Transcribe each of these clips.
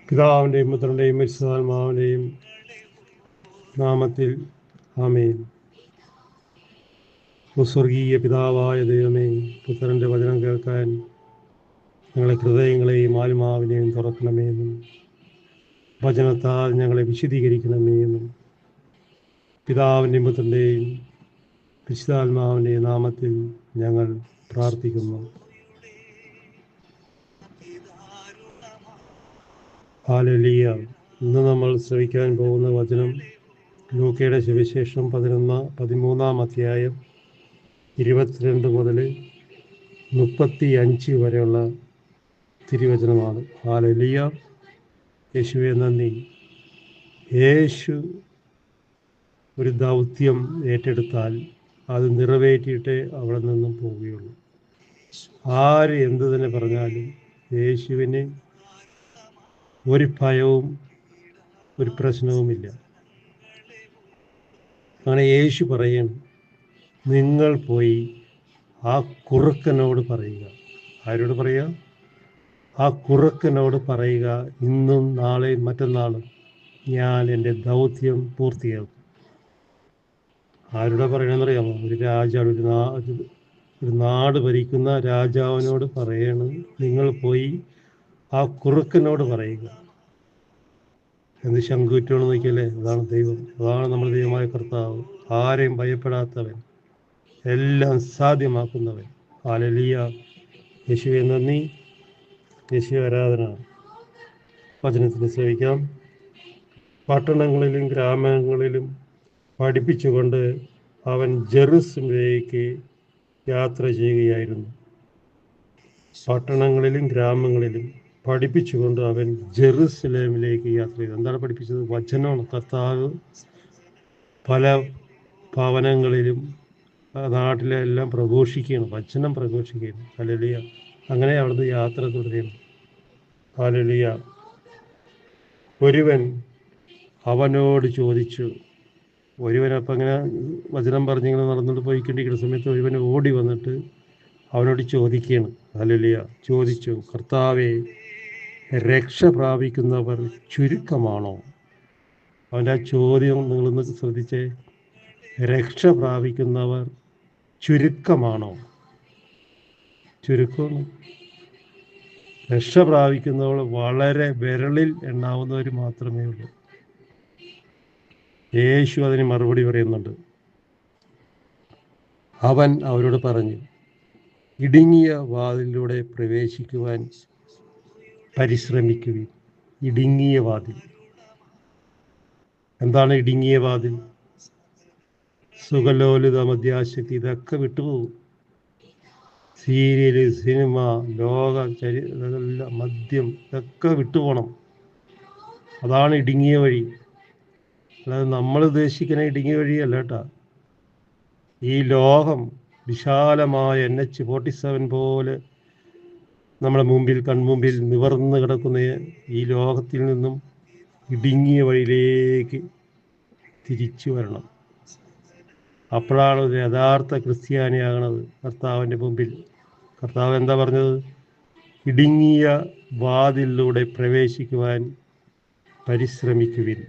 പിതാവിൻ്റെയും പുത്രൻ്റെയും പരിശുദ്ധാത്മാവിൻ്റെയും നാമത്തിൽ ആമേൻ. സ്വർഗീയ പിതാവായ ദൈവമേ, പുത്രൻ്റെ വചനം കേൾക്കാൻ ഞങ്ങളെ ഹൃദയങ്ങളെയും ആത്മാവിനെയും തുറക്കണമേന്നും വചനത്താൽ ഞങ്ങളെ വിശദീകരിക്കണമേന്നും പിതാവിൻ്റെയും പുത്രൻ്റെയും പരിശുദ്ധാത്മാവിൻ്റെയും നാമത്തിൽ ഞങ്ങൾ പ്രാർത്ഥിക്കുന്നു. ഹല്ലേലൂയ. ഇന്ന് നമ്മൾ ശ്രവിക്കാൻ പോകുന്ന വചനം ലൂക്കയുടെ സുവിശേഷം 13-ാം അധ്യായം 22 മുതൽ 35 വരെയുള്ള തിരുവചനമാണ്. ഹല്ലേലൂയ. യേശുവേ നന്ദി. യേശു ഒരു ദൗത്യം ഏറ്റെടുത്താൽ അത് നിറവേറ്റിയിട്ടേ അവിടെ നിന്നും പോവുകയുള്ളൂ. ആര് എന്ത് തന്നെ പറഞ്ഞാലും യേശുവിന് ഒരു ഭയവും ഒരു പ്രശ്നവുമില്ല. അങ്ങനെ യേശു പറയണം, നിങ്ങൾ പോയി ആ കുറുക്കനോട് പറയുക. ആരോട് പറയുക? ആ കുറുക്കനോട് പറയുക, ഇന്നും നാളെയും മറ്റന്നാളും ഞാൻ എൻ്റെ ദൗത്യം പൂർത്തിയാക്കും. ആരോടെ പറയണമെന്നറിയാമോ? ഒരു രാജാവ്, ഒരു നാട് ഭരിക്കുന്ന രാജാവിനോട് പറയണം, നിങ്ങൾ പോയി ആ കുറുക്കനോട് പറയുക. എന്ത് ശങ്കുറ്റോളം നോക്കിയല്ലേ? അതാണ് ദൈവം, അതാണ് നമ്മുടെ ദൈവമായ കർത്താവ്. ആരെയും ഭയപ്പെടാത്തവൻ, എല്ലാം സാധ്യമാക്കുന്നവൻ. ഹല്ലേലൂയ. യേശുവേ നന്ദി, യേശുവേ ആരാധന. വചനത്തിന് ശ്രമിക്കാം. പട്ടണങ്ങളിലും ഗ്രാമങ്ങളിലും പഠിപ്പിച്ചുകൊണ്ട് അവൻ ജെറുസലേമിലേക്ക് യാത്ര ചെയ്യുകയായിരുന്നു. പട്ടണങ്ങളിലും ഗ്രാമങ്ങളിലും പഠിപ്പിച്ചുകൊണ്ട് അവൻ ജെറുസലേമിലേക്ക് യാത്ര ചെയ്തു. എന്താണ് പഠിപ്പിച്ചത്? വചനമാണ്. കർത്താവ് പല ഭവനങ്ങളിലും നാട്ടിലെല്ലാം പ്രഘോഷിക്കുകയാണ്, വചനം പ്രഘോഷിക്കുകയാണ്. ഹല്ലേലൂയ. അങ്ങനെ അവിടുന്ന് യാത്ര തുടരുകയാണ്. ഹല്ലേലൂയ. ഒരുവൻ അവനോട് ചോദിച്ചു. ഒരുവനപ്പം അങ്ങനെ വചനം പറഞ്ഞിങ്ങനെ നടന്നുകൊണ്ട് പോയിക്കൊണ്ടിരിക്കുന്ന സമയത്ത് ഒരുവൻ ഓടി വന്നിട്ട് അവനോട് ചോദിക്കുകയാണ്. ഹല്ലേലൂയ. ചോദിച്ചു, കർത്താവേ, രക്ഷ പ്രാപിക്കുന്നവർ ചുരുക്കമാണോ? അവൻ്റെ ആ ചോദ്യം നിങ്ങളൊന്ന് ശ്രദ്ധിച്ചേ. രക്ഷ പ്രാപിക്കുന്നവർ ചുരുക്കമാണോ? ചുരുക്കമാണ്. രക്ഷ പ്രാപിക്കുന്നവർ വളരെ വിരളിൽ എണ്ണാവുന്നവർ മാത്രമേ ഉള്ളൂ. യേശു അതിന് മറുപടി പറയുന്നുണ്ട്. അവൻ അവരോട് പറഞ്ഞു, ഇടുങ്ങിയ വാതിലിലൂടെ പ്രവേശിക്കുവാൻ പരിശ്രമിക്കുകയും. ഇടുങ്ങിയ വാതിൽ. എന്താണ് ഇടുങ്ങിയ വാതിൽ? സുഖലോലിത, മദ്യാശക്തി, ഇതൊക്കെ വിട്ടുപോകും. സീരിയല്, സിനിമ, ലോക മദ്യം, ഇതൊക്കെ വിട്ടുപോകണം. അതാണ് ഇടുങ്ങിയ വഴി. അല്ലാതെ നമ്മൾ ഉദ്ദേശിക്കുന്ന ഇടുങ്ങിയ വഴിയല്ല കേട്ടോ. ഈ ലോകം വിശാലമായ NH-47 പോലെ നമ്മുടെ മുമ്പിൽ, കൺമുമ്പിൽ നിവർന്ന് കിടക്കുന്ന ഈ ലോകത്തിൽ നിന്നും ഇടുങ്ങിയ വഴിയിലേക്ക് തിരിച്ചു വരണം. അപ്പോഴാണ് ഒരു യഥാർത്ഥ ക്രിസ്ത്യാനിയാകണത് കർത്താവിൻ്റെ മുമ്പിൽ. കർത്താവ് എന്താ പറഞ്ഞത്? ഇടുങ്ങിയ വാതിലിലൂടെ പ്രവേശിക്കുവാൻ പരിശ്രമിക്കുവിൻ.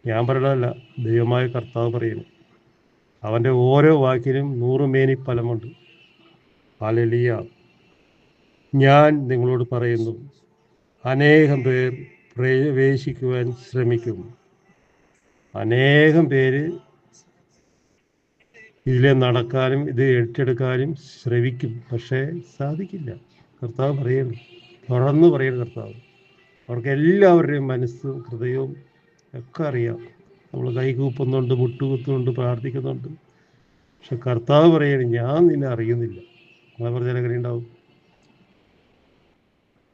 ഞാൻ പറയണതല്ല, ദൈവമായ കർത്താവ് പറയുന്നു. അവൻ്റെ ഓരോ വാക്കിനും 100 മേനി ഫലമുണ്ട്. ഹല്ലേലൂയ. ഞാൻ നിങ്ങളോട് പറയുന്നു, അനേകം പേർ പ്രവേശിക്കുവാൻ ശ്രമിക്കും. അനേകം പേര് ഇതിലെ നടക്കാനും ഇത് ഏറ്റെടുക്കാനും ശ്രമിക്കും, പക്ഷേ സാധിക്കില്ല. കർത്താവ് പറയുന്നു, തുറന്നു പറയുന്നു കർത്താവ്. അവർക്ക് എല്ലാവരുടെയും മനസ്സും ഹൃദയവും ഒക്കെ അറിയാം. നമ്മൾ കൈകൂപ്പുന്നുണ്ട്, മുട്ടുകുത്തുന്നുണ്ട്, പ്രാർത്ഥിക്കുന്നുണ്ട്. പക്ഷെ കർത്താവ് പറയുന്നു, ഞാൻ നിന്നെ അറിയുന്നില്ല. അങ്ങനെ പറഞ്ഞാൽ എങ്ങനെ ഉണ്ടാവും?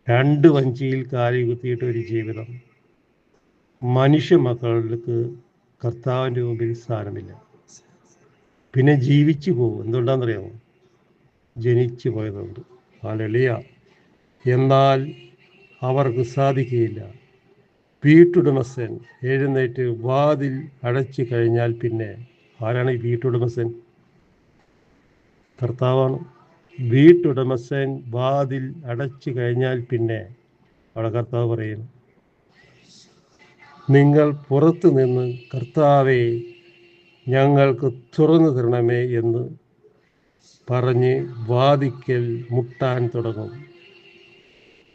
2 വഞ്ചിയിൽ കാലി കുത്തിയിട്ട് ഒരു ജീവിതം. മനുഷ്യ മക്കൾക്ക് കർത്താവിൻ്റെ മുമ്പിൽ സ്ഥാനമില്ല. പിന്നെ ജീവിച്ചു പോകും. എന്തുകൊണ്ടാണെന്നറിയാമോ? ജനിച്ചു പോയതുകൊണ്ട്. ഹല്ലേലൂയ. എന്നാൽ അവർക്ക് സാധിക്കുകയില്ല. വീട്ടുടമസ്ഥൻ എഴുന്നേറ്റ് വാതിൽ അടച്ചു കഴിഞ്ഞാൽ പിന്നെ, ആരാണ് ഈ വീട്ടുടമസ്ഥൻ? കർത്താവാണ്. വീട്ടുടമസ്ഥൻ വാതിൽ അടച്ചു കഴിഞ്ഞാൽ പിന്നെ അവിടെ കർത്താവ് പറയുന്നു, നിങ്ങൾ പുറത്തു നിന്ന് കർത്താവെ ഞങ്ങൾക്ക് തുറന്നു തരണമേ എന്ന് പറഞ്ഞ് വാതിക്കൽ മുട്ടാൻ തുടങ്ങും.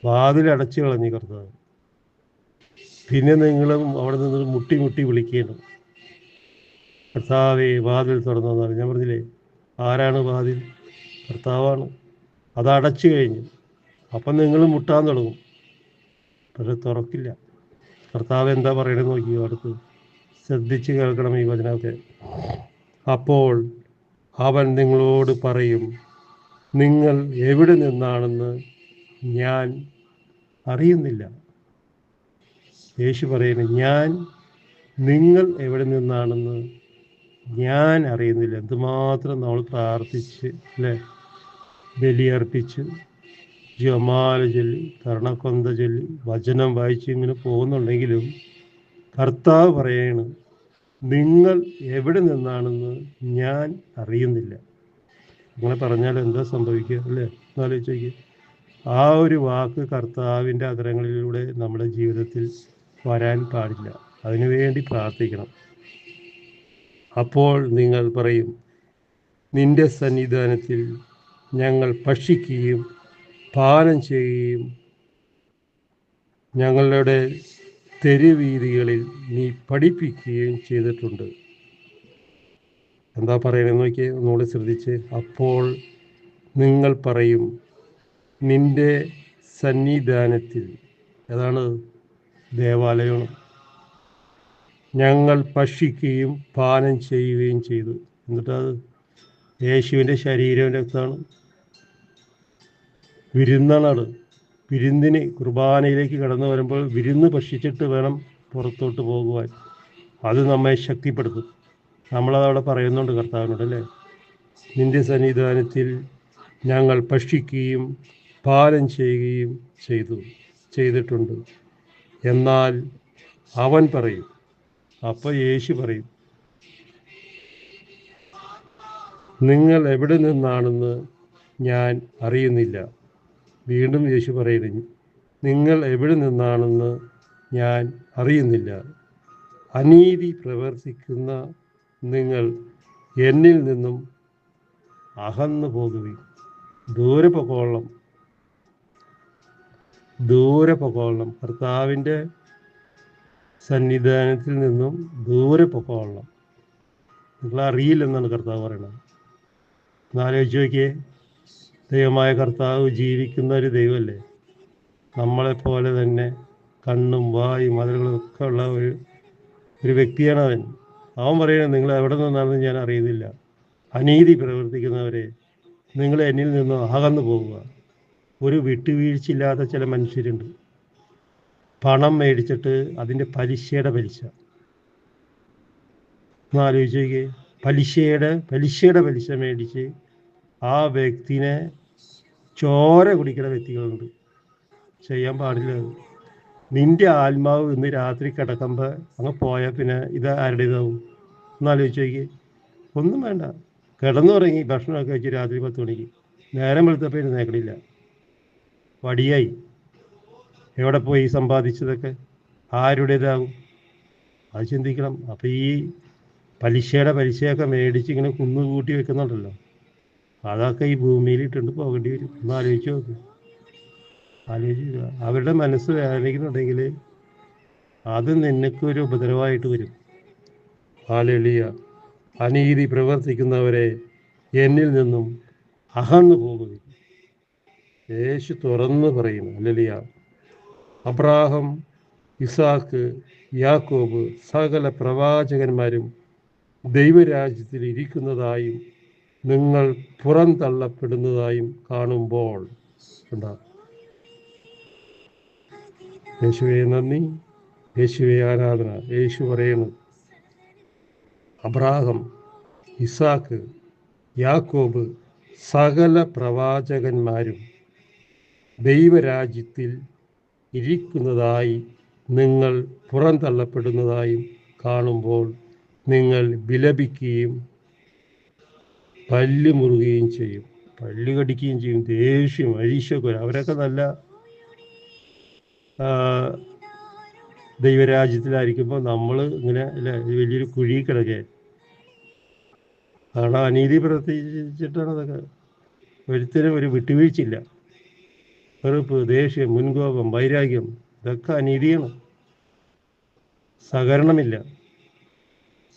വാതിലടച്ചു കളഞ്ഞു കർത്താവ്. പിന്നെ നിങ്ങളും അവിടെ നിന്ന് മുട്ടി മുട്ടി വിളിക്കണം, കർത്താവെ വാതിൽ തുറന്നെന്നാണ്. ഞാൻ പറഞ്ഞില്ലേ, ആരാണ് വാതിൽ? കർത്താവാണ്. അത് അടച്ചു കഴിഞ്ഞു. അപ്പം നിങ്ങൾ മുട്ടാൻ തുടങ്ങും, പക്ഷെ തുറക്കില്ല. കർത്താവ് എന്താ പറയണമെന്ന് നോക്കി, അടുത്ത് ശ്രദ്ധിച്ച് കേൾക്കണം ഈ വചനമൊക്കെ. അപ്പോൾ അവൻ നിങ്ങളോട് പറയും, നിങ്ങൾ എവിടെ നിന്നാണെന്ന് ഞാൻ അറിയുന്നില്ല. യേശു പറയുന്നു, നിങ്ങൾ എവിടെ നിന്നാണെന്ന് ഞാൻ അറിയുന്നില്ല. എന്തുമാത്രം നമ്മൾ പ്രാർത്ഥിച്ച് അല്ലേ, ബലിയർപ്പിച്ച് ജമാല ചൊല്ലി കർണക്കൊന്ത ചൊല്ലി വചനം വായിച്ച് ഇങ്ങനെ പോകുന്നുണ്ടെങ്കിലും കർത്താവ് പറയാണ്, നിങ്ങൾ എവിടെ നിന്നാണെന്ന് ഞാൻ അറിയുന്നില്ല. അങ്ങനെ പറഞ്ഞാൽ എന്താ സംഭവിക്കുക അല്ലേ? എന്നാലോചിച്ച് നോക്കിയേ. ആ ഒരു വാക്ക് കർത്താവിൻ്റെ അധരങ്ങളിലൂടെ നമ്മുടെ ജീവിതത്തിൽ വരാൻ പാടില്ല. അതിനുവേണ്ടി പ്രാർത്ഥിക്കണം. അപ്പോൾ നിങ്ങൾ പറയും, നിന്റെ സന്നിധാനത്തിൽ ഞങ്ങൾ ഭക്ഷിക്കുകയും പാനം ചെയ്യുകയും ഞങ്ങളുടെ തെരുവീതികളിൽ നീ പഠിപ്പിക്കുകയും ചെയ്തിട്ടുണ്ട്. എന്താ പറയണമെന്ന് നോക്കിയേ, ഒന്നുകൂടി ശ്രദ്ധിച്ച്. അപ്പോൾ നിങ്ങൾ പറയും, നിന്റെ സന്നിധാനത്തിൽ, ഏതാണ്? ദേവാലയമാണ്, ഞങ്ങൾ ഭക്ഷിക്കുകയും പാനം ചെയ്യുകയും ചെയ്തു. എന്നിട്ടത് യേശുവിൻ്റെ ശരീരവും രക്തമാണ്. വിരുന്നാണ്. വിരുന്നിന് കുർബാനയിലേക്ക് കടന്നു വരുമ്പോൾ വിരുന്ന് ഭക്ഷിച്ചിട്ട് വേണം പുറത്തോട്ട് പോകുവാൻ. അത് നമ്മെ ശക്തിപ്പെടുത്തും. നമ്മളതവിടെ പറയുന്നുണ്ട് കർത്താവിനോട് അല്ലേ, നിന്റെ സന്നിധാനത്തിൽ ഞങ്ങൾ ഭക്ഷിക്കുകയും പാനം ചെയ്യുകയും ചെയ്തിട്ടുണ്ട്. എന്നാൽ അവൻ പറയും, അപ്പോൾ യേശു പറയും, നിങ്ങൾ എവിടെ നിന്നാണെന്ന് ഞാൻ അറിയുന്നില്ല. വീണ്ടും യേശു പറയുന്നു, നിങ്ങൾ എവിടെ നിന്നാണെന്ന് ഞാൻ അറിയുന്നില്ല. അനീതി പ്രവർത്തിക്കുന്ന നിങ്ങൾ എന്നിൽ നിന്നും അകന്നു പോകുകയും ദൂരെ പൊക്കോളണം. കർത്താവിൻ്റെ സന്നിധാനത്തിൽ നിന്നും ദൂരെ പൊക്കോളണം. നിങ്ങളറിയില്ലെന്നാണ് കർത്താവ് പറയുന്നത്. എന്നാലോചിച്ച് നോക്കിയേ, ദൈവമായ കർത്താവ് ജീവിക്കുന്ന ഒരു ദൈവമല്ലേ. നമ്മളെപ്പോലെ തന്നെ കണ്ണും വായും അതിരുകളും ഒക്കെ ഉള്ള ഒരു വ്യക്തിയാണ് അവൻ. അവൻ പറയുന്നത്, നിങ്ങൾ എവിടെ നിന്നാണെന്ന് ഞാൻ അറിയുന്നില്ല. അനീതി പ്രവർത്തിക്കുന്നവരെ, നിങ്ങൾ എന്നിൽ നിന്ന് അകന്നു പോകുക. ഒരു വിട്ടുവീഴ്ചയില്ലാത്ത ചില മനുഷ്യരുണ്ട്. പണം മേടിച്ചിട്ട് അതിൻ്റെ പലിശയുടെ പലിശ. എന്നാലോചിച്ച് നോക്കിയേ, പലിശയുടെ പലിശ മേടിച്ച് ആ വ്യക്തിനെ ചോര കുടിക്കുന്ന വ്യക്തികളുണ്ട്. ചെയ്യാൻ പാടില്ല. നിന്റെ ആത്മാവ് ഇന്ന് രാത്രി കിടക്കുമ്പോൾ അങ്ങ് പോയാൽ പിന്നെ ഇത് ആരുടേതാവും? എന്നാലോചിച്ച് നോക്കി. ഒന്നും വേണ്ട, കിടന്നുറങ്ങി ഭക്ഷണമൊക്കെ വെച്ച് രാത്രി 10 മണിക്ക് നേരം വെളുത്തപ്പോൾ എഴുന്നേക്കണില്ല, വടിയായി. എവിടെ പോയി സമ്പാദിച്ചതൊക്കെ? ആരുടേതാകും? അത് ചിന്തിക്കണം. അപ്പം ഈ പലിശയൊക്കെ മേടിച്ച് ഇങ്ങനെ കുന്നുകൂട്ടി വെക്കുന്നുണ്ടല്ലോ, അതൊക്കെ ഈ ഭൂമിയിൽ ഇട്ടുണ്ട് പോകേണ്ടി വരും. ഒന്ന് ആലോചിച്ച് നോക്ക്. ആലോചിക്കുക. അവരുടെ മനസ്സ് വേദനിക്കുന്നുണ്ടെങ്കിൽ അത് നിനക്കൊരു ഉപദ്രവമായിട്ട് വരും. ഹല്ലേലൂയ. അനീതി പ്രവർത്തിക്കുന്നവരെ എന്നിൽ നിന്നും അകന്നു പോകുകയും. യേശു തുറന്ന് പറയുന്നു. ഹല്ലേലൂയ. അബ്രാഹാം, ഇസാക്ക്, യാക്കോബ് സകല പ്രവാചകന്മാരും ദൈവരാജ്യത്തിൽ ഇരിക്കുന്നതായും നിങ്ങൾ പുറന്തള്ളപ്പെടുന്നതായും കാണുമ്പോൾ ഉണ്ടാകും. യേശുവെ നന്ദി, യേശുവെ ആരാധന. യേശു പറയുന്നു, അബ്രാഹാം, ഇസാക്ക്, യാക്കോബ് സകല പ്രവാചകന്മാരും ദൈവരാജ്യത്തിൽ ഇരിക്കുന്നതായി നിങ്ങൾ പുറന്തള്ളപ്പെടുന്നതായും കാണുമ്പോൾ നിങ്ങൾ വിലപിക്കുകയും പല്ല് മുറുകുകയും ചെയ്യും, പല്ല് കടിക്കുകയും ചെയ്യും. ദേഷ്യം, അരിശൊക്കെ. അവരൊക്കെ നല്ല ദൈവരാജ്യത്തിലായിരിക്കുമ്പോൾ നമ്മൾ ഇങ്ങനെ അല്ലേ വലിയൊരു കുഴി കിടക്കുക. കാരണം അനീതി പ്രവർത്തിച്ചിട്ടാണ് അതൊക്കെ. ഒരിക്കലും ഒരു വിട്ടുവീഴ്ചയില്ല. വെറുപ്പ്, ദേഷ്യം, മുൻകോപം, വൈരാഗ്യം, ഇതൊക്കെ അനീതിയാണ്. സഹകരണമില്ല.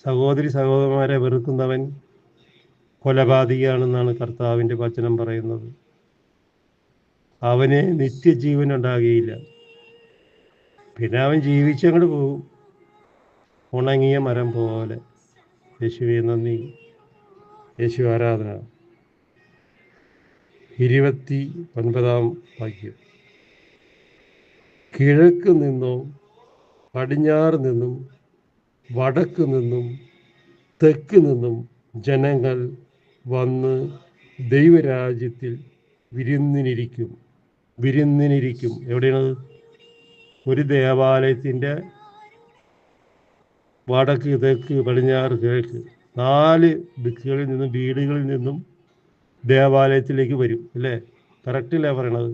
സഹോദരി സഹോദരന്മാരെ വെറുക്കുന്നവൻ കൊലപാതകിയാണെന്നാണ് കർത്താവിൻ്റെ വചനം പറയുന്നത്. അവന് നിത്യജീവൻ ഉണ്ടാകുകയില്ല. പിന്നെ അവൻ ജീവിച്ചങ്ങോട്ട് പോകും, ഉണങ്ങിയ മരം പോലെ. യേശുവേ നന്ദി, യേശു ആരാധന. 29-ാം വാക്യം. കിഴക്ക് നിന്നും പടിഞ്ഞാറ് നിന്നും വടക്ക് നിന്നും തെക്ക് നിന്നും ജനങ്ങൾ വന്ന് ദൈവരാജ്യത്തിൽ വിരുന്നിനിരിക്കും. എവിടെയാണ്? ഒരു ദേവാലയത്തിൻ്റെ വടക്ക്, തെക്ക്, പടിഞ്ഞാറ്, കിഴക്ക് 4 ദിക്കുകളിൽ നിന്നും, വീടുകളിൽ നിന്നും ദേവാലയത്തിലേക്ക് വരും. അല്ലേ? കറക്റ്റല്ലേ പറയണത്?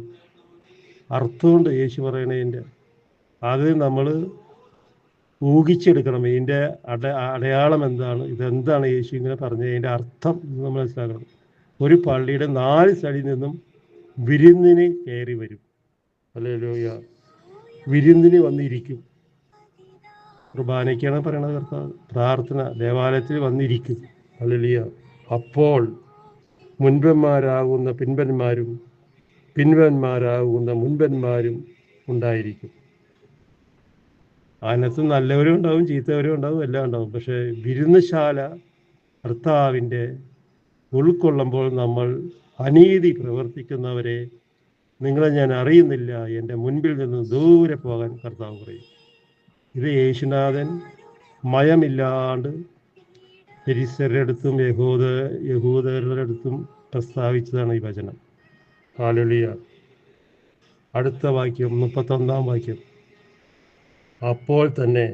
അർത്ഥമുണ്ട് യേശു പറയണതിൻ്റെ. അത് നമ്മൾ ഊഹിച്ചെടുക്കണം. ഇതിൻ്റെ അടയാളം എന്താണ്, ഇതെന്താണ് യേശു ഇങ്ങനെ പറഞ്ഞത്, അതിൻ്റെ അർത്ഥം നമ്മൾ മനസ്സിലാക്കണം. ഒരു പള്ളിയുടെ 4 സൈഡിൽ നിന്നും വിരുന്നിന് കയറി വരും. ഹല്ലേലൂയ. വിരുന്നിന് വന്നിരിക്കും. കുർബാനയ്ക്കാണ് പറയണത് കർത്താവ്. പ്രാർത്ഥന, ദേവാലയത്തിൽ വന്നിരിക്കും. ഹല്ലേലൂയ. അപ്പോൾ മുൻപന്മാരാകുന്ന പിൻപന്മാരും പിൻപന്മാരാകുന്ന മുൻപന്മാരും ഉണ്ടായിരിക്കും. അതിനകത്ത് നല്ലവരും ഉണ്ടാവും, ചീത്തവരും ഉണ്ടാവും, എല്ലാം ഉണ്ടാവും. പക്ഷേ വിരുന്നശാല കർത്താവിൻ്റെ ഉൾക്കൊള്ളുമ്പോൾ നമ്മൾ അനീതി പ്രവർത്തിക്കുന്നവരെ നിങ്ങളെ ഞാൻ അറിയുന്നില്ല, എൻ്റെ മുൻപിൽ നിന്ന് ദൂരെ പോകാൻ കർത്താവ് പറയും. ഇത് യേശുനാഥൻ മയമില്ലാണ്ട് ഫരിസരുടെ അടുത്തും യഹൂദരുടെ അടുത്തും പ്രസ്താവിച്ചതാണ് ഈ വചനം. ഹല്ലേലൂയ. അടുത്ത വാക്യം, 31-ാം വാക്യം. അപ്പോൾ തന്നെ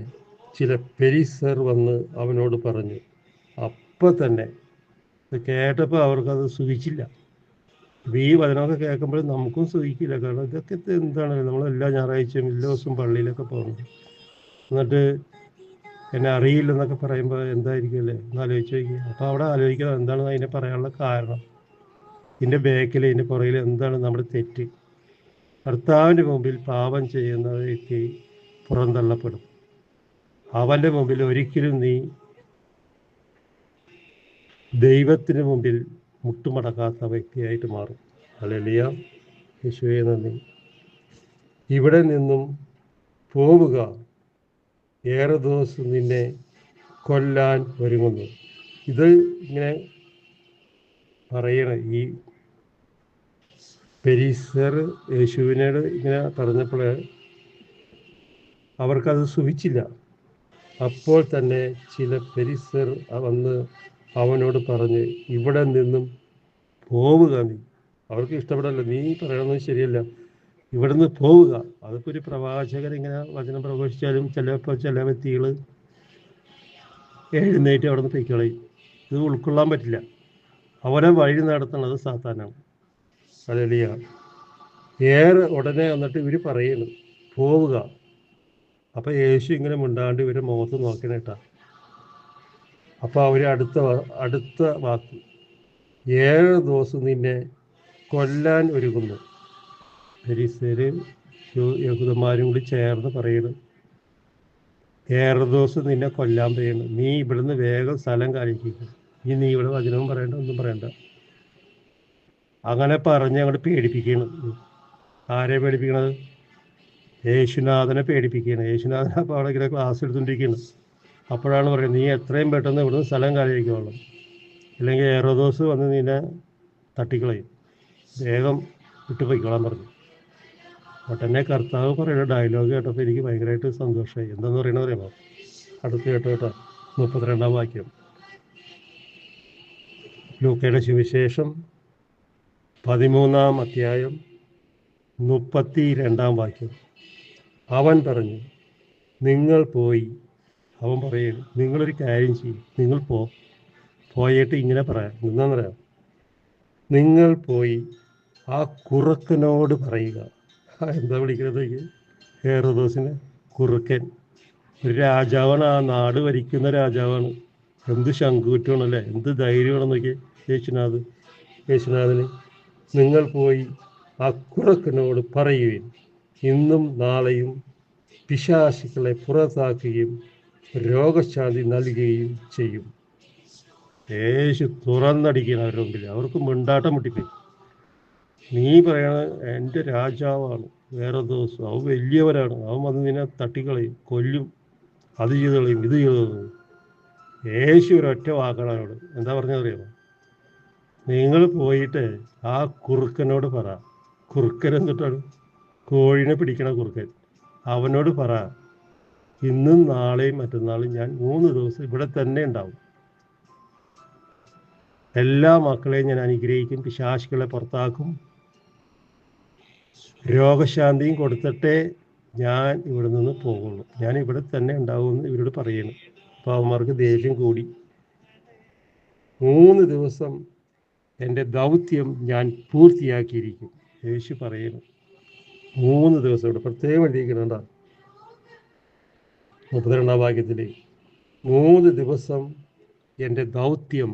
ചില ഫരിസർ വന്ന് അവനോട് പറഞ്ഞു. അപ്പം തന്നെ ഇത് കേട്ടപ്പോൾ അവർക്കത് സുഖിച്ചില്ല. അപ്പോൾ ഈ വചനമൊക്കെ കേൾക്കുമ്പോൾ നമുക്കും സുഖിക്കില്ല. കാരണം ഇതൊക്കെ എന്താണ്, നമ്മളെല്ലാ ഞായറാഴ്ചയും എല്ലാ ദിവസവും പള്ളിയിലൊക്കെ പോകുന്നത്, എന്നിട്ട് എന്നെ അറിയില്ലെന്നൊക്കെ പറയുമ്പോൾ എന്തായിരിക്കും അല്ലേ എന്ന് ആലോചിച്ച് നോക്കുക. അപ്പോൾ അവിടെ ആലോചിക്കുക എന്താണ് അതിനെ പറയാനുള്ള കാരണം, ഇതിൻ്റെ ബാക്കിൽ, ഇതിൻ്റെ പുറകിൽ എന്താണ് നമ്മുടെ തെറ്റ്. കർത്താവിൻ്റെ മുമ്പിൽ പാപം ചെയ്യുന്ന വ്യക്തി പുറന്തള്ളപ്പെടും. അവൻ്റെ മുമ്പിൽ ഒരിക്കലും നീ ദൈവത്തിന് മുമ്പിൽ മുട്ടുമടക്കാത്ത വ്യക്തിയായിട്ട് മാറും. ഹല്ലേലൂയ. യേശുവേ നന്ദി. ഇവിടെ നിന്നും പോവുക, ഹേറോദോസ് നിന്നെ കൊല്ലാൻ ഒരുങ്ങുന്നു. ഇത് ഇങ്ങനെ പറയണ ഈ ഫരിസർ യേശുവിനോട് ഇങ്ങനെ പറഞ്ഞപ്പോൾ അവർക്കത് സുഖിച്ചില്ല. അപ്പോൾ തന്നെ ചില ഫരിസർ വന്ന് അവനോട് പറഞ്ഞ്, ഇവിടെ നിന്നും പോവുക നീ. അവർക്ക് ഇഷ്ടപ്പെടല്ല, നീ പറയണമെന്ന് ശരിയല്ല, ഇവിടെ നിന്ന് പോവുക. അതിപ്പോൾ ഒരു പ്രവാചകൻ ഇങ്ങനെ വചനം പ്രഘോഷിച്ചാലും ചിലപ്പോൾ ചില വ്യക്തികൾ എഴുന്നേറ്റ് അവിടെ നിന്ന് പൊയ്ക്കളയും. ഇത് ഉൾക്കൊള്ളാൻ പറ്റില്ല. അവനെ വഴി നടത്തുന്നത് സാത്താനാണ്. ഹല്ലേലൂയ. ഉടനെ വന്നിട്ട് ഇവർ പറയുന്നു പോവുക. അപ്പം യേശു ഇങ്ങനെ മിണ്ടാണ്ട് ഇവരെ മുഖത്ത് നോക്കണേട്ടാ. അപ്പോൾ അവർ അടുത്ത വാക്ക്, 7 ദിവസം നിന്നെ കൊല്ലാൻ ഒരുങ്ങുന്നു. ഫരിസേരും യഹൂദന്മാരും കൂടി ചേർന്ന് പറയുന്നു, 7 ദിവസം നിന്നെ കൊല്ലാൻ പറയുന്നു. നീ ഇവിടുന്ന് വേഗം സ്ഥലം കാണിക്കുക. നീ ഇവിടെ വചനവും പറയണ്ട, ഒന്നും പറയണ്ട. അങ്ങനെ പറഞ്ഞ് അങ്ങോട്ട് പേടിപ്പിക്കുകയാണ്. ആരെ പേടിപ്പിക്കണത്? യേശുനാഥനെ പേടിപ്പിക്കുകയാണ്. യേശുനാഥൻ അപ്പോൾ അവിടെ ഇങ്ങനെ ക്ലാസ് എടുത്തുകൊണ്ടിരിക്കുകയാണ്. അപ്പോഴാണ് പറയുന്നത്, നീ എത്രയും പെട്ടെന്ന് ഇവിടുന്ന് സ്ഥലം കാലിയാക്കിക്കോളാം, അല്ലെങ്കിൽ ഹെറോദോസ് വന്ന് നിന്നെ തട്ടിക്കളയും, വേഗം വിട്ടുപോയിക്കോളാൻ പറഞ്ഞു. ഉടനെ കർത്താവ് പറയുന്ന ഡയലോഗ് കേട്ടപ്പോൾ എനിക്ക് ഭയങ്കരമായിട്ട് സന്തോഷമായി. എന്താണെന്ന് പറയണത് അറിയാമോ? അടുത്ത് കേട്ടോ 32-ാം വാക്യം. ലൂക്കയുടെ സുവിശേഷം 13-ാം അധ്യായം 32-ാം വാക്യം. അവൻ പറഞ്ഞു, നിങ്ങൾ പോയി. അവൻ പറയുന്നു, നിങ്ങളൊരു കാര്യം ചെയ്യും, നിങ്ങൾ പോയിട്ട് ഇങ്ങനെ പറയാം. എന്താണെന്നറിയാം? നിങ്ങൾ പോയി ആ കുറുക്കനോട് പറയുക. എന്താ വിളിക്കുന്നത്? ഹെറോദോസിന് കുറുക്കൻ. ഒരു രാജാവാണ്, ആ നാട് ഭരിക്കുന്ന രാജാവാണ്. എന്ത് ശങ്കുറ്റമാണല്ലേ, എന്ത് ധൈര്യമാണെന്ന് നോക്കി യേശുനാഥന്. നിങ്ങൾ പോയി ആ കുറുക്കനോട് പറയുവിൻ, ഇന്നും നാളെയും പിശാചുക്കളെ പുറത്താക്കുകയും രോഗശാന്തി നൽകുകയും ചെയ്യും. യേശു തുറന്നടിക്കണം അവരുടെ മുമ്പിൽ. അവർക്ക് മിണ്ടാട്ടം മുട്ടിപ്പോയി. നീ പറയണ എൻ്റെ രാജാവാണ് ഹെറോദോസ്, അവൻ വലിയവരാണ്, അവൻ വന്ന് നിന്നെ തട്ടിക്കളയും, കൊല്ലും, അത് ചെയ്ത് കളയും, ഇത് ചെയ്ത് കളയും. യേശു ഒരൊറ്റ വാക്കാണ് അവരോട് എന്താ പറഞ്ഞതറിയാമോ? നിങ്ങൾ പോയിട്ട് ആ കുറുക്കനോട് പറ. കുറുക്കൻ എന്നിട്ടാണ് കോഴിനെ പിടിക്കണ കുറുക്കൻ. അവനോട് പറ, ഇന്നും നാളെയും മറ്റന്നാളും ഞാൻ 3 ദിവസം ഇവിടെ തന്നെ ഉണ്ടാവും. എല്ലാ മക്കളെയും ഞാൻ അനുഗ്രഹിക്കും, പിശാചുക്കളെ പുറത്താക്കും, രോഗശാന്തിയും കൊടുത്തിട്ടേ ഞാൻ ഇവിടെ നിന്ന് പോകുള്ളൂ. ഞാൻ ഇവിടെ തന്നെ ഉണ്ടാവുമെന്ന് ഇവരോട് പറയണം. അപ്പോൾ അവന്മാർക്ക് ദേഷ്യം കൂടി. 3 ദിവസം എൻ്റെ ദൗത്യം ഞാൻ പൂർത്തിയാക്കിയിരിക്കും. യേശു പറയുന്നു 3 ദിവസം. ഇവിടെ പ്രത്യേകം എഴുതിയിരിക്കുന്നുണ്ട 32-ാം വാക്യത്തിൽ, 3 ദിവസം എൻ്റെ ദൗത്യം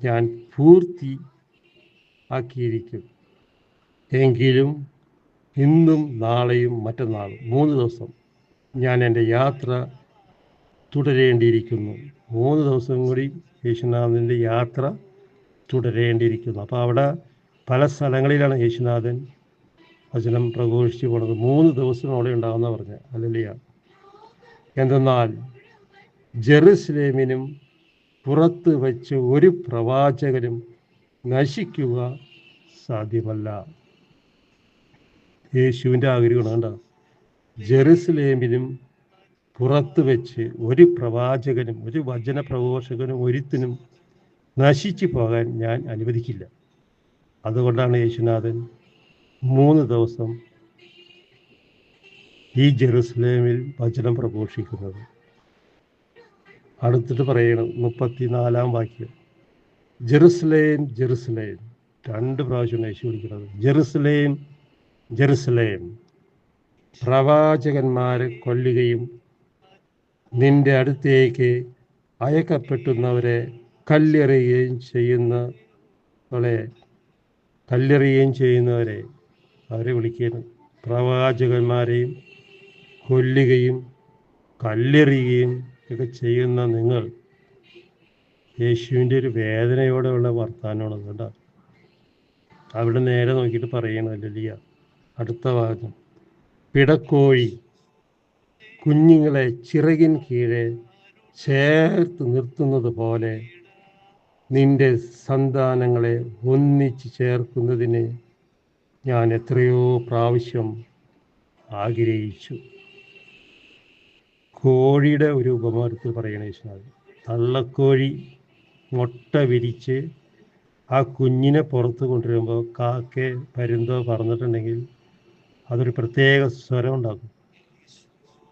ഞാൻ പൂർത്തിയാക്കിയിരിക്കും. എങ്കിലും ഇന്നും നാളെയും മറ്റന്നാളും 3 ദിവസം ഞാൻ എൻ്റെ യാത്ര തുടരേണ്ടിയിരിക്കുന്നു. 3 ദിവസം കൂടി യേശുനാഥൻ്റെ യാത്ര തുടരേണ്ടിയിരിക്കുന്നു. അപ്പോൾ അവിടെ പല സ്ഥലങ്ങളിലാണ് യേശുനാഥൻ വചനം പ്രഘോഷിച്ചു പോണത്. 3 ദിവസം അവിടെ ഉണ്ടാകുന്ന പറഞ്ഞത്. ഹല്ലേലൂയ. എന്തെന്നാൽ ജെറുസലേമിനും പുറത്ത് വെച്ച് ഒരു പ്രവാചകനും നശിക്കുക സാധ്യമല്ല. യേശുവിൻ്റെ ആഗ്രഹമാണ്. കണ്ടോ? ജെറുസലേമിനും പുറത്ത് വെച്ച് ഒരു പ്രവാചകനും ഒരു വചന പ്രഘോഷകനും ഒരുത്തിനും നശിച്ചു പോകാൻ ഞാൻ അനുവദിക്കില്ല. അതുകൊണ്ടാണ് യേശുനാഥൻ 3 ദിവസം ഈ ജെറുസലേമിൽ വചനം പ്രഘോഷിക്കുന്നത്. അടുത്തിട്ട് പറയണം 34-ാം വാക്യം, ജെറുസലേം ജെറുസലേം. 2 പ്രാവശ്യമാണ് യേശു വിളിക്കുന്നത്. ജെറുസലേം ജെറുസലേം, പ്രവാചകന്മാരെ കൊല്ലുകയും നിന്റെ അടുത്തേക്ക് അയക്കപ്പെട്ടുന്നവരെ കല്ലെറിയുകയും ചെയ്യുന്നവരെ അവരെ വിളിക്കണം. പ്രവാചകന്മാരെയും കൊല്ലുകയും കല്ലെറിയുകയും ഒക്കെ ചെയ്യുന്ന നിങ്ങൾ. യേശുവിൻ്റെ ഒരു വേദനയോടെയുള്ള വർത്താനമാണ് കേട്ടോ. അവിടെ നേരെ നോക്കിയിട്ട് പറയണം. ഹല്ലേലൂയ. അടുത്ത വാചകം, പിടക്കോഴി കുഞ്ഞുങ്ങളെ ചിറകിൻ കീഴെ ചേർത്ത് നിർത്തുന്നത് പോലെ നിന്റെ സന്താനങ്ങളെ ഒന്നിച്ച് ചേർക്കുന്നതിന് ഞാൻ എത്രയോ പ്രാവശ്യം ആഗ്രഹിച്ചു. കോഴിയുടെ ഒരു ഉപമാനത്തിൽ പറയണ യേശുനാഥൻ. തള്ളക്കോഴി മുട്ട വിരിച്ച് ആ കുഞ്ഞിനെ പുറത്ത് കൊണ്ടുവരുമ്പോൾ കാക്കയെ പരുന്തോ പറന്നിട്ടുണ്ടെങ്കിൽ അതൊരു പ്രത്യേക സ്വരം ഉണ്ടാക്കും.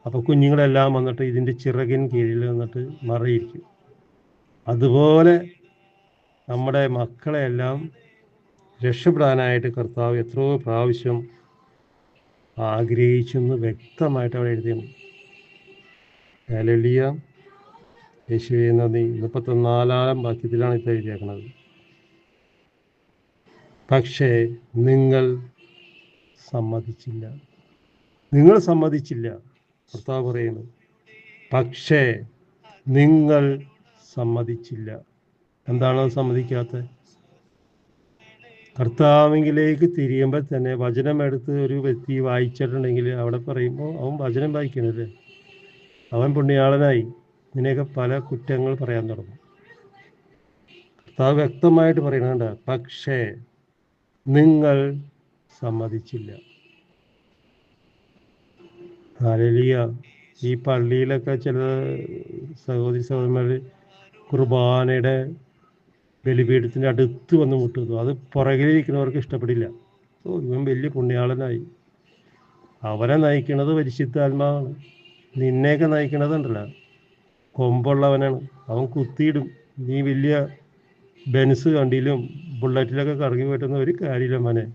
അപ്പോൾ കുഞ്ഞുങ്ങളെല്ലാം വന്നിട്ട് ഇതിൻ്റെ ചിറകിൻ കീഴിൽ വന്നിട്ട് മറയിരിക്കും. അതുപോലെ നമ്മുടെ മക്കളെല്ലാം രക്ഷപ്പെടാനായിട്ട് കർത്താവ് എത്രയോ പ്രാവശ്യം ആഗ്രഹിച്ചെന്ന് വ്യക്തമായിട്ട് അവിടെ എഴുതിയാണ്. ഹല്ലേലൂയ. യേശുവേ നന്ദി. 34-ാം വാക്യത്തിലാണ് ഇത് എഴുതിയേക്കുന്നത്. പക്ഷേ നിങ്ങൾ സമ്മതിച്ചില്ല. കർത്താവ് പറയുന്നു, പക്ഷേ നിങ്ങൾ സമ്മതിച്ചില്ല. എന്താണ് സമ്മതിക്കാത്തത്? കർത്താവിലേക്ക് തിരിയുമ്പോൾ തന്നെ വചനം എടുത്ത് ഒരു വ്യക്തി വായിച്ചിട്ടുണ്ടെങ്കിൽ അവിടെ പറയുമ്പോൾ അവൻ വചനം വായിക്കണല്ലേ, അവൻ പുണ്യാളനായി. ഇതിനെയൊക്കെ പല കുറ്റങ്ങൾ പറയാൻ തുടങ്ങും. കർത്താവ് വ്യക്തമായിട്ട് പറയണുണ്ട്, പക്ഷേ നിങ്ങൾ സമ്മതിച്ചില്ല. ഹല്ലേലൂയ. ഈ പള്ളിയിലൊക്കെ ചില സഹോദരി സഹോദരന്മാർ കുർബാനയുടെ ബലിപീഠത്തിൻ്റെ അടുത്ത് വന്ന് മുട്ടുന്നു. അത് പുറകിലിരിക്കുന്നവർക്ക് ഇഷ്ടപ്പെടില്ല. ഇവൻ വലിയ പുണ്യാളനായി. അവരെ നയിക്കണത് പരിശുദ്ധാത്മാവാണ്. നിന്നെയൊക്കെ നയിക്കണതുണ്ടല്ലോ കൊമ്പുള്ളവനാണ്. അവൻ കുത്തിയിടും. നീ വലിയ ബെൻസ് കണ്ടിലും ബുള്ളറ്റിലൊക്കെ കറങ്ങി പറ്റുന്ന ഒരു കാര്യമില്ല മോനെ.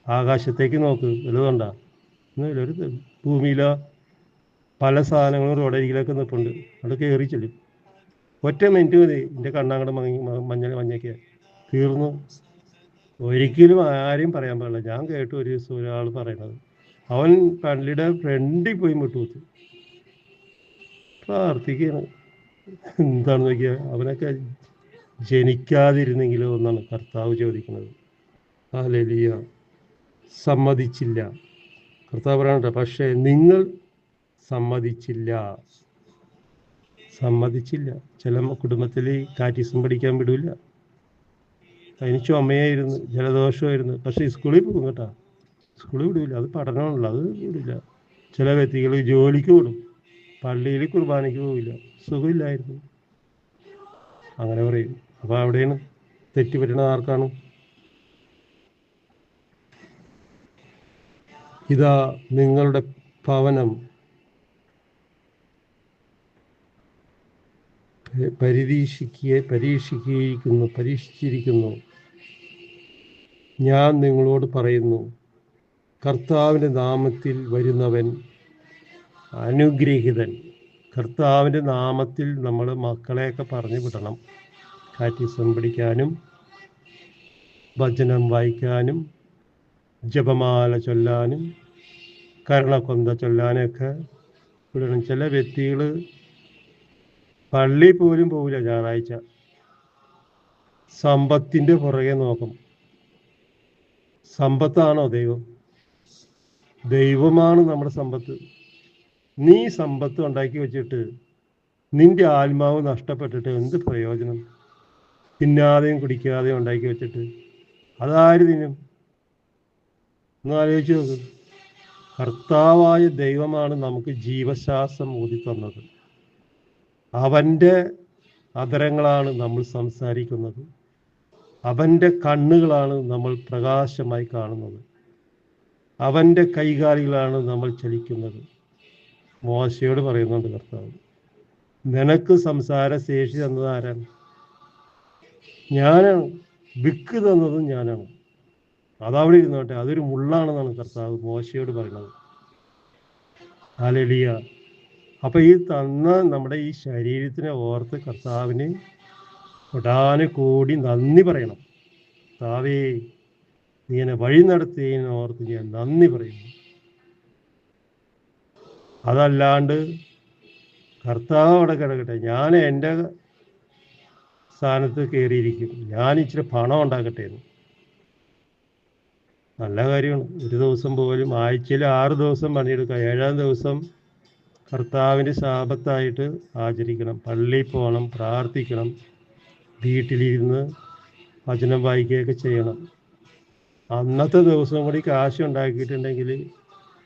ആകാശത്തേക്ക് നോക്ക്, വലുതുണ്ടാ. ഒന്നുമില്ല. ഒരു ഭൂമിയിലോ പല സാധനങ്ങളും റോഡരികിലൊക്കെ നിൽപ്പുണ്ട്. അത് കയറി ചെല്ലും. ഒറ്റ മിനിറ്റ് മതി എൻ്റെ കണ്ണങ്ങടെ മഞ്ഞൊക്കെ തീർന്നു. ഒരിക്കലും ആരെയും പറയാൻ പാടില്ല. ഞാൻ കേട്ടു ഒരു ദിവസം ഒരാൾ പറയണത്, അവൻ പള്ളിയുടെ ഫ്രണ്ടിൽ പോയി മുട്ടുകുത്തി പ്രാർത്ഥിക്കുകയാണ്. എന്താണെന്ന് നോക്കിയാൽ അവനൊക്കെ ജനിക്കാതിരുന്നെങ്കിലോ എന്നാണ് കർത്താവ് ചോദിക്കുന്നത്. ഹല്ലേലൂയ. സമ്മതിച്ചില്ല. കർത്താവ് പറയണ്ട, പക്ഷേ നിങ്ങൾ സമ്മതിച്ചില്ല. ചില കുടുംബത്തിൽ കാറ്റിസം പഠിക്കാൻ വിടില്ല. അതിന് ചുമയായിരുന്നു, ജലദോഷമായിരുന്നു. പക്ഷേ സ്കൂളിൽ പോകും കേട്ടോ. സ്കൂളിൽ വിടില്ല, അത് പഠനമാണല്ലോ, അത് വിടില്ല. ചില വ്യക്തികൾ ജോലിക്ക് വിടും, പള്ളിയിൽ കുർബാനയ്ക്ക് പോവില്ല, സുഖമില്ലായിരുന്നു. അങ്ങനെ പറയും. അപ്പോൾ അവിടെയാണ് തെറ്റുപറ്റണത്. ആർക്കാണ്? ഇതാ നിങ്ങളുടെ ഭവനം പരീക്ഷിച്ചിരിക്കുന്നു. ഞാൻ നിങ്ങളോട് പറയുന്നു, കർത്താവിൻ്റെ നാമത്തിൽ വരുന്നവൻ അനുഗ്രഹീതൻ. കർത്താവിൻ്റെ നാമത്തിൽ നമ്മൾ മക്കളെയൊക്കെ പറഞ്ഞു വിടണം. കാറ്റിസം പഠിക്കാനും വചനം വായിക്കാനും ജപമാല ചൊല്ലാനും കരുണക്കൊന്ത ചൊല്ലാനൊക്കെ വിടണം. ചില വ്യക്തികൾ പള്ളി പോലും പോവില്ല ഞായറാഴ്ച. സമ്പത്തിൻ്റെ പുറകെ നോക്കും. സമ്പത്താണോ ദൈവം? ദൈവമാണ് നമ്മുടെ സമ്പത്ത്. നീ സമ്പത്ത് ഉണ്ടാക്കി വെച്ചിട്ട് നിന്റെ ആത്മാവ് നഷ്ടപ്പെട്ടിട്ട് എന്ത് പ്രയോജനം? തിന്നാതെയും കുടിക്കാതെയും ഉണ്ടാക്കി വെച്ചിട്ട് അതാര് തിന്നും? ഒന്ന് ആലോചിച്ച് നോക്ക്. കർത്താവായ ദൈവമാണ് നമുക്ക് ജീവശ്വാസം ഊതി തന്നത്. അവൻ്റെ അധരങ്ങളാണ് നമ്മൾ സംസാരിക്കുന്നത്. അവൻ്റെ കണ്ണുകളാണ് നമ്മൾ പ്രകാശമായി കാണുന്നത്. അവൻ്റെ കൈകാലുകളാണ് നമ്മൾ ചലിക്കുന്നത്. മോശയോട് പറയുന്നുണ്ട് കർത്താവ്, നിനക്ക് സംസാര ശേഷി തന്നത് ആരാണ്? ഞാനാണ്. വിക്ക് തന്നതും ഞാനാണ്. അതവിടെ ഇരുന്നോട്ടെ, അതൊരു മുള്ളാണെന്നാണ് കർത്താവ് മോശയോട് പറയുന്നത്. ഹല്ലേലൂയ. അപ്പം ഈ തന്ന നമ്മുടെ ഈ ശരീരത്തിനെ ഓർത്ത് കർത്താവിന് കോടാനുകോടി നന്ദി പറയണം. കർത്താവേ, നീ എന്നെ വഴി നടത്തിയതിനെ ഓർത്ത് ഞാൻ നന്ദി പറയുന്നു. അതല്ലാണ്ട് കർത്താവ് അവിടെ കിടക്കട്ടെ, ഞാൻ എൻ്റെ സ്ഥാനത്ത് കയറിയിരിക്കും, ഞാൻ ഇച്ചിരി പണം ഉണ്ടാക്കട്ടെ എന്ന്. നല്ല കാര്യമാണ്. ഒരു ദിവസം പോലും, ആഴ്ചയിൽ 6 ദിവസം പണിയെടുക്കുക, 7-ാം ദിവസം കർത്താവിൻ്റെ ശാബത്തായിട്ട് ആചരിക്കണം. പള്ളിയിൽ പോകണം, പ്രാർത്ഥിക്കണം, വീട്ടിലിരുന്ന് വചനം വായിക്കുകയൊക്കെ ചെയ്യണം. അന്നത്തെ ദിവസം കൂടി കാശ് ഉണ്ടാക്കിയിട്ടുണ്ടെങ്കിൽ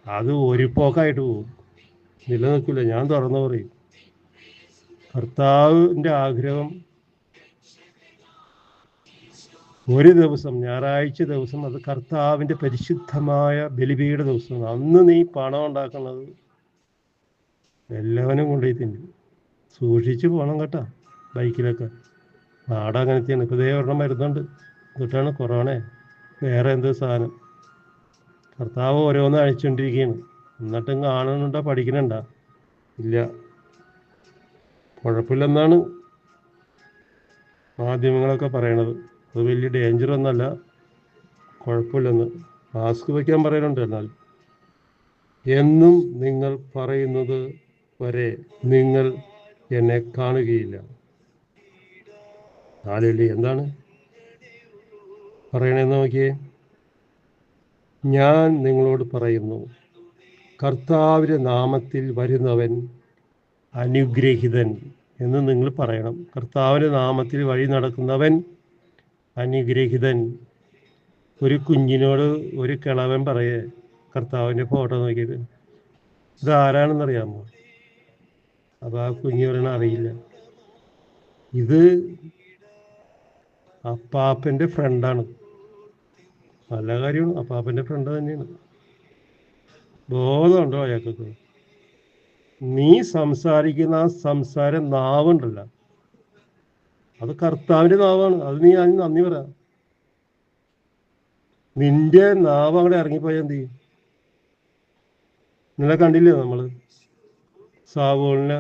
അത് ഒരു പോക്കായിട്ട് പോകും, നിലനിൽക്കില്ല. ഞാൻ തുറന്നു പറയും. കർത്താവിൻ്റെ ആഗ്രഹം ഒരു ദിവസം, ഞായറാഴ്ച ദിവസം, അത് കർത്താവിൻ്റെ പരിശുദ്ധമായ ബലിപീഠ ദിവസമാണ്. അന്ന് നീ പണം ഉണ്ടാക്കുന്നത് എല്ലാവനും കൊണ്ടുപോയി തിന്നും. സൂക്ഷിച്ച് പോകണം കേട്ടോ. ബൈക്കിലൊക്കെ നാടങ്ങനത്തെയാണ്. ഇപ്പോൾ ഇതേ ഒരെണ്ണം വരുന്നുണ്ട്. എന്നിട്ടാണ് കൊറോണ വേറെ എന്തോ സാധനം. കർത്താവ് ഓരോന്ന് അഴിച്ചുകൊണ്ടിരിക്കുകയാണ്. എന്നിട്ടും കാണുന്നുണ്ടോ? പഠിക്കണുണ്ടോ? ഇല്ല. കുഴപ്പമില്ലെന്നാണ് മാധ്യമങ്ങളൊക്കെ പറയണത്. അത് വലിയ ഡേഞ്ചറൊന്നുമല്ല, കുഴപ്പമില്ലെന്ന്. മാസ്ക് വയ്ക്കാൻ പറയുന്നുണ്ട്. എന്നാൽ എന്നും നിങ്ങൾ പറയുന്നത് വരെ നിങ്ങൾ എന്നെ കാണുകയില്ല. ഹല്ലേലൂയ. എന്താണ് പറയണതെന്ന് നോക്കിയേ. ഞാൻ നിങ്ങളോട് പറയുന്നു, കർത്താവിൻ്റെ നാമത്തിൽ വരുന്നവൻ അനുഗ്രഹീതൻ എന്ന് നിങ്ങൾ പറയണം. കർത്താവിൻ്റെ നാമത്തിൽ വഴി നടക്കുന്നവൻ അനുഗ്രഹീതൻ. ഒരു കുഞ്ഞിനോട് ഒരു കിളവൻ പറയേ, കർത്താവിൻ്റെ ഫോട്ടോ നോക്കിയിട്ട്, ഇതാരാണെന്നറിയാമോ? അപ്പോൾ ആ കുഞ്ഞ് പറയണ അറിയില്ല. ഇത് അപ്പാപ്പൻ്റെ ഫ്രണ്ടാണ്. നല്ല കാര്യമാണ്, അപ്പാപ്പൻ്റെ ഫ്രണ്ട് തന്നെയാണ്. ബോധമുണ്ടോ അയാൾക്കൊക്കെ? നീ സംസാരിക്കുന്ന ആ സംസാരം നാവുണ്ടല്ലോ, അത് കർത്താവിൻ്റെ നാവാണ്. അത് നീ അതിന് നന്ദി പറ. നിന്റെ നാവ് അങ്ങോട്ട് ഇറങ്ങിപ്പോയാൽ എന്ത് ചെയ്യും? ഇന്നലെ കണ്ടില്ലേ നമ്മൾ സാവോളിനെ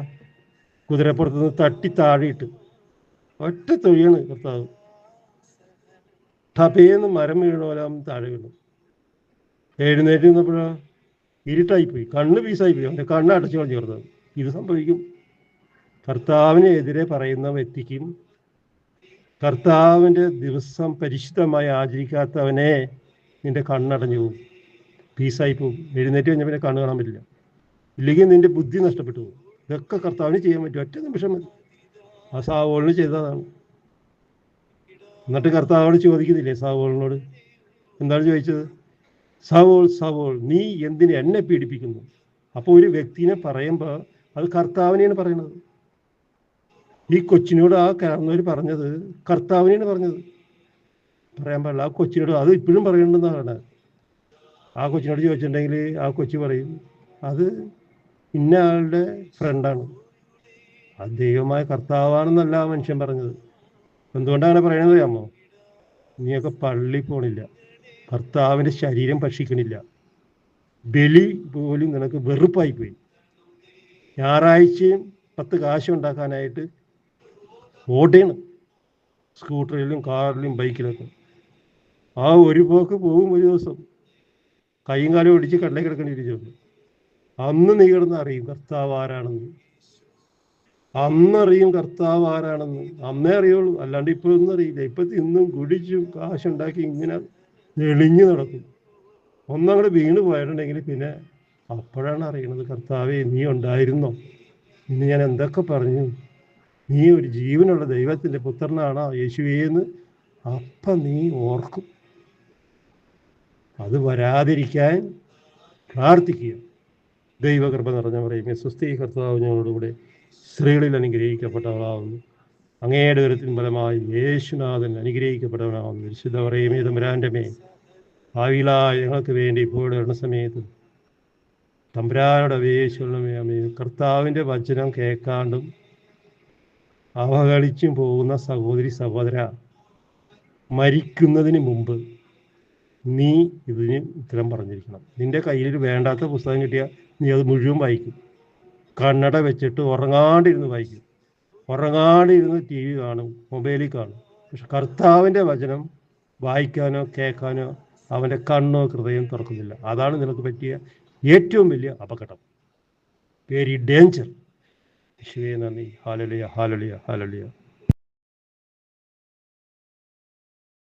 കുതിരപ്പുറത്ത് നിന്ന് തട്ടി താഴെയിട്ട് ഒറ്റ തൊഴിയാണ് കർത്താവ്. ടപേന്ന് മരം വീണ പോലെ താഴെ വീണു. എഴുന്നേറ്റ് നിന്നപ്പോഴാ ഇരുട്ടായിപ്പോയി, കണ്ണ് പീസായിപ്പോയി, അവൻ്റെ കണ്ണ് അടച്ചു കളഞ്ഞു കർത്താവ്. ഇത് സംഭവിക്കും. കർത്താവിനെതിരെ പറയുന്ന വ്യക്തിക്കും കർത്താവിൻ്റെ ദിവസം പരിശുദ്ധമായി ആചരിക്കാത്തവനെ നിന്റെ കണ്ണടഞ്ഞു പോകും, പീസായി പോകും. എഴുന്നേറ്റ് കഴിഞ്ഞാൽ പിന്നെ കണ്ണ് കാണാൻ പറ്റില്ല. ഇല്ലെങ്കിൽ നിന്റെ ബുദ്ധി നഷ്ടപ്പെട്ടു പോകും. ഇതൊക്കെ കർത്താവിന് ചെയ്യാൻ പറ്റും, ഒറ്റ നിമിഷം മതി. ആ സാവോളിന് ചെയ്തതാണ്. എന്നിട്ട് കർത്താവോട് ചോദിക്കുന്നില്ലേ സാവോളിനോട്? എന്താണ് ചോദിച്ചത്? സവോൾ സവോൾ, നീ എന്തിനെ എന്നെ പീഡിപ്പിക്കുന്നു? അപ്പോൾ ഒരു വ്യക്തിനെ പറയുമ്പോൾ അത് കർത്താവിനെയാണ് പറയുന്നത്. ഈ കൊച്ചിനോട് ആ കാരണവർ പറഞ്ഞത് കർത്താവിനെയാണ് പറഞ്ഞത്. പറയാൻ പാടില്ല. ആ കൊച്ചിനോട് അത് ഇപ്പോഴും പറയണമെന്നാണ്. ആ കൊച്ചിനോട് ചോദിച്ചിട്ടുണ്ടെങ്കിൽ ആ കൊച്ചി പറയും അത് ഇന്ന ആളുടെ ഫ്രണ്ടാണ്, അത് ദൈവമായ കർത്താവാണെന്നല്ല ആ മനുഷ്യൻ പറഞ്ഞത്. എന്തുകൊണ്ടാണ് പറയണത് അറിയാമോ? നീയൊക്കെ പള്ളി പോണില്ല, കർത്താവിൻ്റെ ശരീരം ഭക്ഷിക്കണില്ല, ബലി പോലും നിനക്ക് വെറുപ്പായിപ്പോയി. ഞായറാഴ്ചയും 10 കാശ് ഉണ്ടാക്കാനായിട്ട് ഓടണം, സ്കൂട്ടറിലും കാറിലും ബൈക്കിലൊക്കെ. ആ ഒരു പോക്ക് പോകും. ഒരു ദിവസം കൈയും കാലും ഒടിച്ച് കടലിൽ കിടക്കേണ്ടി ഇരിച്ചു. അന്ന് നീ കിടന്ന് അറിയും കർത്താവ് ആരാണെന്ന്. അന്നറിയും കർത്താവ് ആരാണെന്ന്. അന്നേ അറിയുള്ളൂ, അല്ലാണ്ട് ഇപ്പോഴൊന്നും അറിയില്ല. ഇപ്പം ഇന്നും കുടിച്ചും കാശുണ്ടാക്കി ഇങ്ങനെ തെളിഞ്ഞു നടക്കും. ഒന്നങ്ങോട്ട് വീണ് പോയിട്ടുണ്ടെങ്കിൽ പിന്നെ അപ്പോഴാണ് അറിയണത് കർത്താവേ നീ ഉണ്ടായിരുന്നോ, ഇന്ന് ഞാൻ എന്തൊക്കെ പറഞ്ഞു, നീ ഒരു ജീവനുള്ള ദൈവത്തിൻ്റെ പുത്രനാണോ യേശുവേന്ന് അപ്പം നീ ഓർക്കും. അത് വരാതിരിക്കാൻ പ്രാർത്ഥിക്കുക. ദൈവകൃപ നിറഞ്ഞ പറയുക, സ്വസ്തി കർത്താവ് ഞങ്ങളോടുകൂടെ സ്ത്രീകളിൽ അനുഗ്രഹിക്കപ്പെട്ടവളാവുന്നു, അങ്ങയുടെ ദുരത്തിൻ ഫലമായി യേശുനാഥൻ അനുഗ്രഹിക്കപ്പെട്ടവനാവുന്നു. വിശുദ്ധ പറയുമേ തമ്പുരാൻ്റെ മേ ഭാവിയിലായ ഞങ്ങൾക്ക് വേണ്ടി ഇപ്പോഴും വരണ സമയത്ത് തമ്പുരാനോട് അപേക്ഷിച്ചുള്ളമേ. അമ്മേ, കർത്താവിൻ്റെ വചനം കേൾക്കാണ്ടും അവഹേളിച്ചും പോകുന്ന സഹോദരി സഹോദര, മരിക്കുന്നതിന് മുമ്പ് നീ ഇതിന് ഉത്തരം പറഞ്ഞിരിക്കണം. നിന്റെ കയ്യിൽ വേണ്ടാത്ത പുസ്തകം കിട്ടിയാൽ നീ അത് മുഴുവൻ വായിക്കും. കണ്ണട വെച്ചിട്ട് ഉറങ്ങാണ്ടിരുന്ന് വായിക്കും, ഉറങ്ങാണ്ടിരുന്ന് TV കാണും, മൊബൈലിൽ കാണും. പക്ഷെ കർത്താവിൻ്റെ വചനം വായിക്കാനോ കേൾക്കാനോ അവൻ്റെ കണ്ണോ ഹൃദയം തുറക്കുന്നില്ല. അതാണ് നിനക്ക് പറ്റിയ ഏറ്റവും വലിയ അപകടം. Very danger. യേശുവേ നന്ദി. Hallelujah, hallelujah, hallelujah.